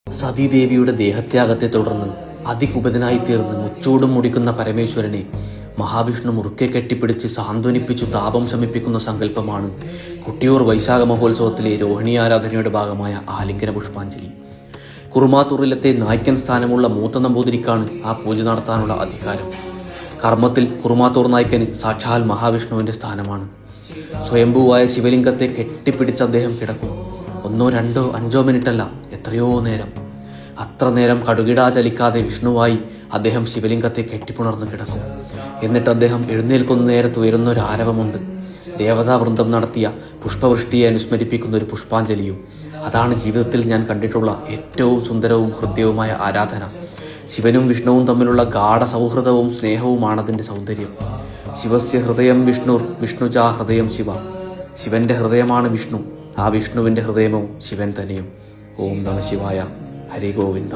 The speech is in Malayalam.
സതീദേവിയുടെ ദേഹത്യാഗത്തെ തുടർന്ന് അതികുപിതനായി തീർന്ന് മുച്ചൂടും മുടിക്കുന്ന പരമേശ്വരനെ മഹാവിഷ്ണു മുറുക്കെ കെട്ടിപ്പിടിച്ച് സാന്ത്വനിപ്പിച്ചു താപം ശമിപ്പിക്കുന്ന സങ്കല്പമാണ് കൊട്ടിയൂർ വൈശാഖ മഹോത്സവത്തിലെ രോഹിണി ആരാധനയുടെ ഭാഗമായ ആലിംഗന പുഷ്പാഞ്ജലി. കുറുമാത്തൂറിലത്തെ നായ്ക്കൻ സ്ഥാനമുള്ള മൂത്ത നമ്പൂതിരിക്കാണ് ആ പൂജ നടത്താനുള്ള അധികാരം. കർമ്മത്തിൽ കുറുമാത്തൂർ നായ്ക്കന് സാക്ഷാൽ മഹാവിഷ്ണുവിന്റെ സ്ഥാനമാണ്. സ്വയംഭൂവായ ശിവലിംഗത്തെ കെട്ടിപ്പിടിച്ച് അദ്ദേഹം കിടക്കും. 1, 2, 5 മിനിറ്റല്ല, എത്രയോ നേരം. അത്ര നേരം കടുകിടാ ചലിക്കാതെ വിഷ്ണുവായി അദ്ദേഹം ശിവലിംഗത്തെ കെട്ടിപ്പുണർന്നു കിടക്കും. എന്നിട്ട് അദ്ദേഹം എഴുന്നേൽക്കുന്ന നേരത്ത് ഉയരുന്ന ഒരു ആരവമുണ്ട്. ദേവതാവൃന്ദം നടത്തിയ പുഷ്പവൃഷ്ടിയെ അനുസ്മരിപ്പിക്കുന്ന ഒരു പുഷ്പാഞ്ജലിയും. അതാണ് ജീവിതത്തിൽ ഞാൻ കണ്ടിട്ടുള്ള ഏറ്റവും സുന്ദരവും ഹൃദ്യവുമായ ആരാധന. ശിവനും വിഷ്ണുവും തമ്മിലുള്ള ഗാഢ സൗഹൃദവും സ്നേഹവുമാണതിൻ്റെ സൗന്ദര്യം. ശിവസ്യ ഹൃദയം വിഷ്ണുർ വിഷ്ണുചാ ഹൃദയം ശിവ. ശിവന്റെ ഹൃദയമാണ് വിഷ്ണു, ആ വിഷ്ണുവിൻ്റെ ഹൃദയമോ ശിവൻ തന്നെയും. ഓം നമഃ ശിവായ. ഹരി ഗോവിന്ദ.